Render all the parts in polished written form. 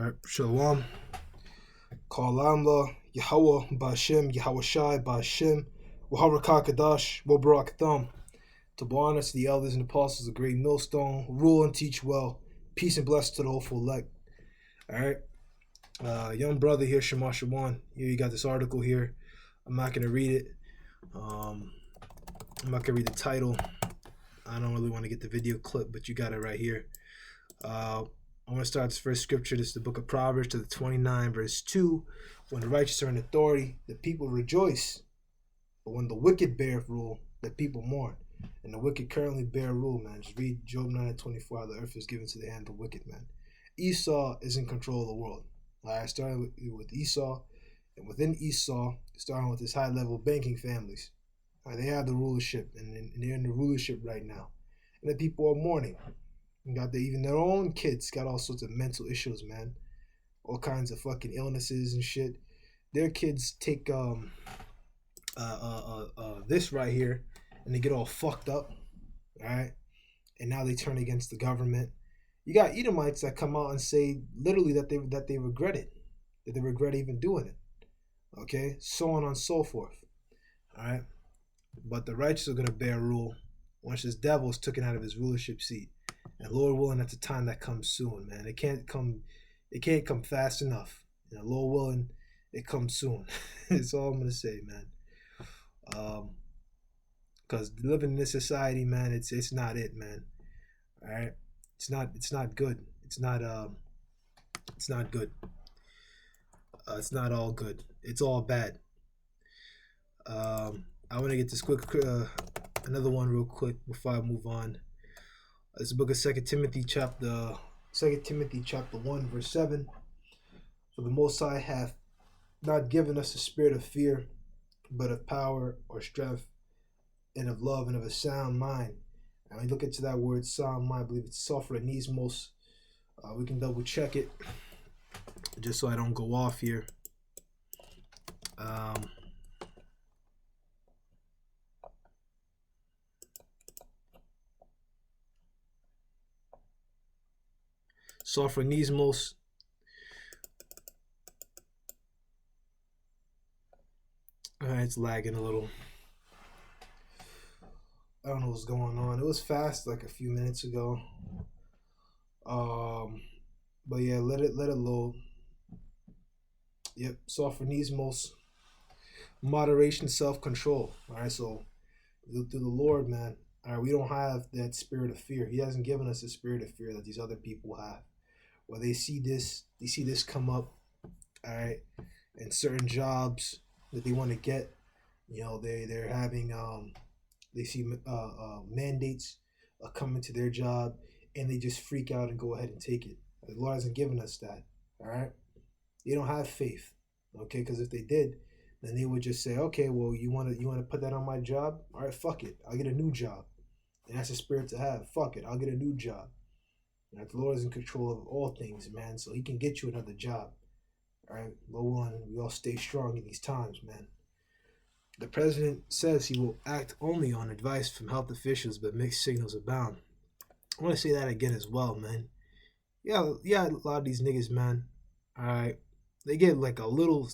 All right, Shalom. Kalamla, Yahweh, Bashem, Yahweh Shai, Bashem, Waharakah Kadash, Wabarakatham. To honor to the elders and apostles, a great millstone, rule and teach well, peace and blessing to the hopeful elect. All right, young brother here, Shema Shawan. Here you got this article here. I'm not going to read it. I'm not going to read the title. I don't really want to get the video clip, but you got it right here. I want to start this first scripture. This is the book of Proverbs, to the 29, verse 2. When the righteous are in authority, the people rejoice. But when the wicked bear rule, the people mourn. And the wicked currently bear rule, man. Just read Job 9:24. How the earth is given to the hand of the wicked, man. Esau is in control of the world. All right, starting with Esau. And within Esau, starting with his high-level banking families. All right, they have the rulership, and they're in the rulership right now. And the people are mourning. Even their own kids got all sorts of mental issues, man. All kinds of fucking illnesses and shit. Their kids take this right here, and they get all fucked up, right? And now they turn against the government. You got Edomites that come out and say literally that they regret it, that they regret even doing it. Okay, so on and so forth. All right, but the righteous are gonna bear rule once this devil is taken out of his rulership seat. And Lord willing, that's a time that comes soon, man. It can't come fast enough. Lord willing, it comes soon. That's all I'm gonna say, man. Because living in this society, man, it's not it, man. All right, it's not good. It's not good. It's not all good. It's all bad. I want to get this quick, another one real quick before I move on. It's the book of 2 Timothy chapter 1, verse 7. For the Most High hath not given us a spirit of fear, but of power or strength, and of love, and of a sound mind. And we look into that word sound mind, I believe it's sophronismos. We can double check it, just so I don't go off here. Sophronismos. Alright, it's lagging a little. I don't know what's going on. It was fast like a few minutes ago. But yeah, let it load. Yep, sophronismos. Moderation, self-control. Alright, so through the Lord, man. Alright, we don't have that spirit of fear. He hasn't given us the spirit of fear that these other people have. Where they see this come up, all right, and certain jobs that they want to get, they're having they see mandates coming to their job, and they just freak out and go ahead and take it. The Lord hasn't given us that, all right. They don't have faith, okay, because if they did, then they would just say, okay, well, you want to put that on my job, all right, fuck it, I'll get a new job, and that's a spirit to have. Fuck it, I'll get a new job. The Lord is in control of all things, man, so he can get you another job. All right, Lord, we all stay strong in these times, man. The president says he will act only on advice from health officials, but mixed signals abound. I want to say that again as well, man. Yeah, a lot of these niggas, man, all right, they get like a little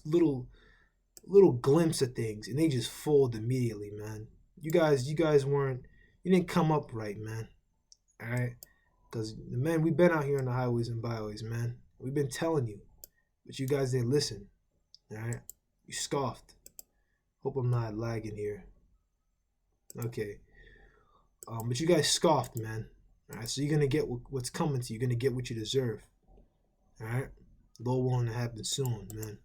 glimpse of things, and they just fold immediately, man. You guys didn't come up right, man, all right? Because, man, we've been out here on the highways and byways, man. We've been telling you. But you guys didn't listen. All right? You scoffed. Hope I'm not lagging here. Okay. But you guys scoffed, man. All right? So you're going to get what's coming to you. You're going to get what you deserve. All right? Lord willing to happen soon, man.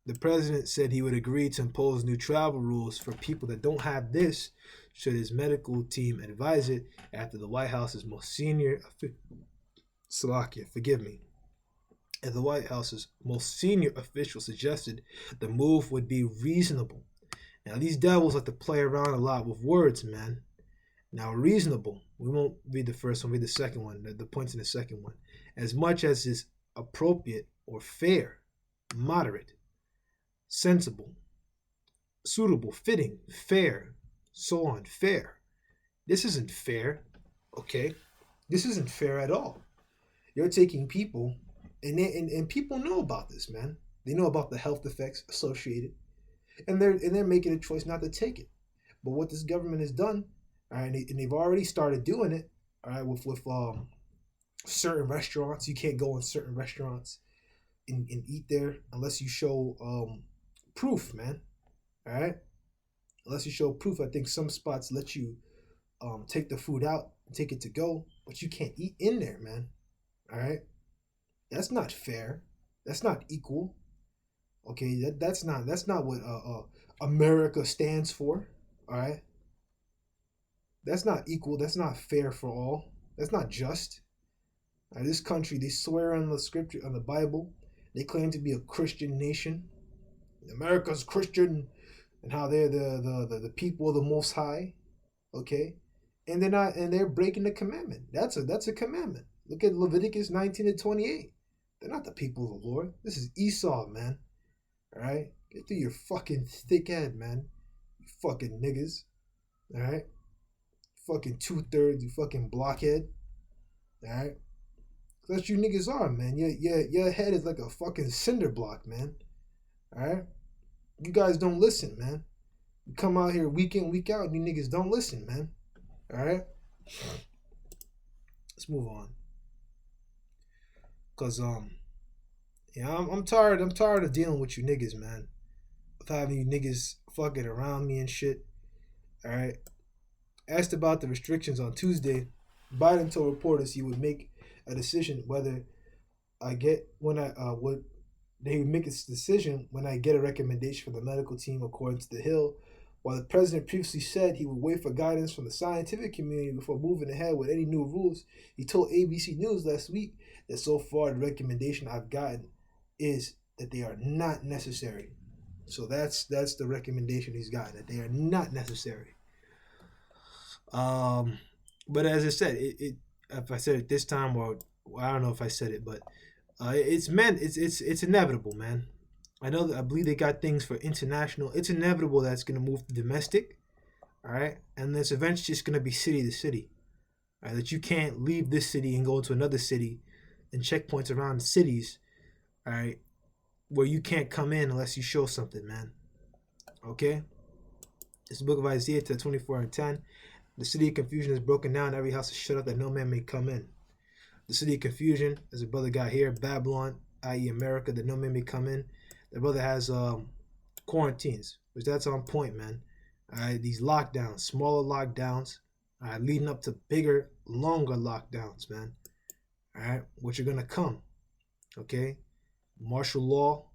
The president said he would agree to impose new travel rules for people that don't have this, should his medical team advise it, after the White House's most senior official suggested the move would be reasonable. Now, these devils like to play around a lot with words, man. Now, reasonable, we won't read the first one, read the second one, the points in the second one. As much as is appropriate or fair, moderate, sensible, suitable, fitting, fair, so on, fair. This isn't fair, okay? This isn't fair at all. You're taking people, and people know about this, man. They know about the health effects associated, and they're making a choice not to take it. But what this government has done, all right, and they've already started doing it, all right, with certain restaurants. You can't go in certain restaurants and eat there unless you show proof, man. All right, unless you show proof. I think some spots let you take the food out and take it to go, but you can't eat in there, man. All right, that's not fair. That's not equal. Okay, that's not what America stands for. All right, that's not equal. That's not fair for all. That's not just. This country, they swear on the scripture, on the Bible. They claim to be a Christian nation. America's Christian, and how they're the people of the Most High. Okay, and they're not, and they're breaking the commandment. That's a commandment. Look at Leviticus 19:28. They're not the people of the Lord. This is Esau, man. All right, get through your fucking thick head, man. You fucking niggas. All right, fucking 2/3. You fucking blockhead. All right. That's what you niggas are, man. Your head is like a fucking cinder block, man. All right? You guys don't listen, man. You come out here week in, week out, and you niggas don't listen, man. All right? Let's move on. Cause yeah, I'm tired. I'm tired of dealing with you niggas, man. Of having you niggas fucking around me and shit. All right? Asked about the restrictions on Tuesday, Biden told reporters he would make a decision whether I get when I would they would make a decision when I get a recommendation from the medical team, according to The Hill. While the president previously said he would wait for guidance from the scientific community before moving ahead with any new rules, he told ABC News last week that so far the recommendation I've gotten is that they are not necessary. So that's the recommendation he's gotten, that they are not necessary. But as I said, if I said it this time, or I don't know if I said it, but it's inevitable, man. I believe they got things for international. It's inevitable that it's gonna move to domestic, all right, and it's eventually just gonna be city to city, all right. That you can't leave this city and go to another city, and checkpoints around cities, all right, where you can't come in unless you show something, man. Okay. It's the book of Isaiah 24:10. The city of confusion is broken down. Every house is shut up that no man may come in. The city of confusion, as a brother got here, Babylon, i.e. America, that no man may come in. The brother has quarantines, which that's on point, man. All right, these lockdowns, smaller lockdowns, all right, leading up to bigger, longer lockdowns, man. All right, which are gonna come. Okay, martial law,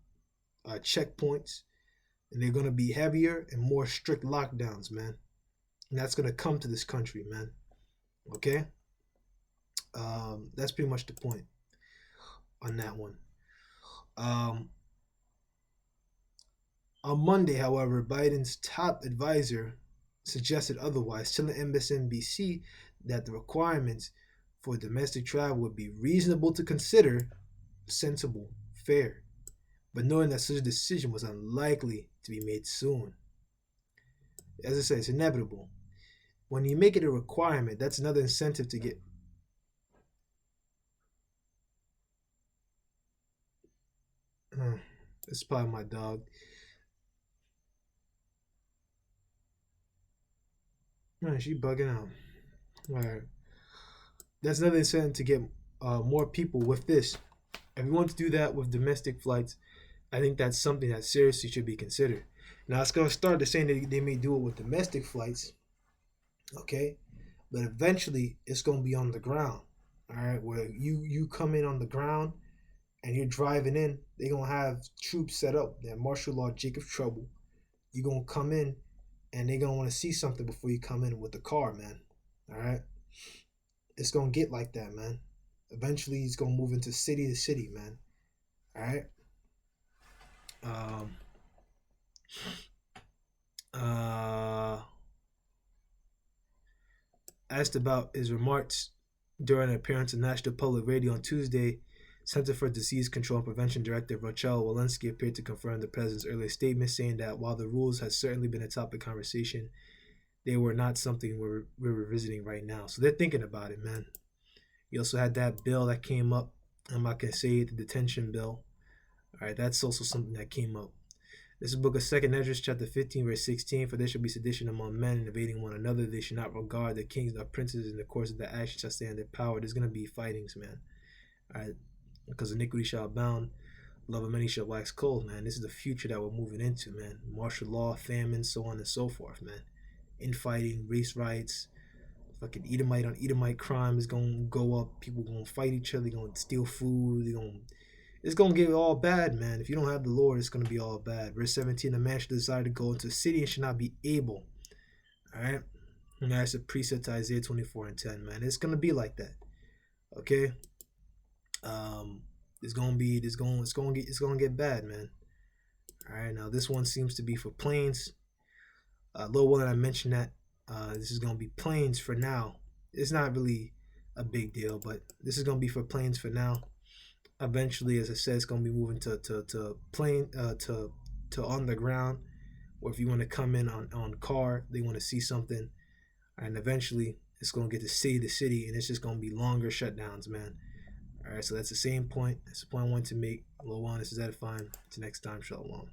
checkpoints, and they're gonna be heavier and more strict lockdowns, man. And that's gonna come to this country, man. Okay, that's pretty much the point on that one. On Monday, however, Biden's top advisor suggested otherwise, telling MSNBC that the requirements for domestic travel would be reasonable to consider, sensible, fair, but knowing that such a decision was unlikely to be made soon. As I say, it's inevitable. When you make it a requirement, that's another incentive to get. It's probably my dog. Man, she bugging out. All right. That's another incentive to get more people with this. If you want to do that with domestic flights, I think that's something that seriously should be considered. Now, it's going to start to saying that they may do it with domestic flights, okay? But eventually, it's going to be on the ground, all right? Where you come in on the ground and you're driving in, they're going to have troops set up. That martial law, Jacob's trouble. You're going to come in and they're going to want to see something before you come in with the car, man, all right? It's going to get like that, man. Eventually, it's going to move into city to city, man, all right? Asked about his remarks during an appearance on National Public Radio on Tuesday, Center for Disease Control and Prevention Director Rochelle Walensky appeared to confirm the president's earlier statement, saying that while the rules had certainly been a topic of conversation, they were not something we're revisiting right now. So they're thinking about it, man. You also had that bill that came up. I'm not gonna say it, the detention bill. All right, that's also something that came up. This is the book of 2nd Esdras, chapter 15, verse 16. For there shall be sedition among men, invading one another. They should not regard their kings nor princes. In the course of the action shall stand their power. There's going to be fightings, man. All right, because iniquity shall abound, love of many shall wax cold, man. This is the future that we're moving into, man. Martial law, famine, so on and so forth, man. Infighting, race riots, fucking Edomite on Edomite crime is going to go up. People going to fight each other. They're going to steal food. It's going to get all bad, man. If you don't have the Lord, it's going to be all bad. Verse 17, a man should desire to go into a city and should not be able. All right? And that's a precept to Isaiah 24 and 10, man. It's going to be like that. Okay? It's going to get bad, man. All right? Now, this one seems to be for planes. Little one that I mentioned that this is going to be planes for now. It's not really a big deal, but this is going to be for planes for now. Eventually, as I said, it's going to be moving to plane to underground, or if you want to come in on car, they want to see something, and eventually it's going to get to city to city, and it's just going to be longer shutdowns, man. All right, so that's the same point. That's the point I wanted to make. Hello, this is edifying. Until next time, shalom.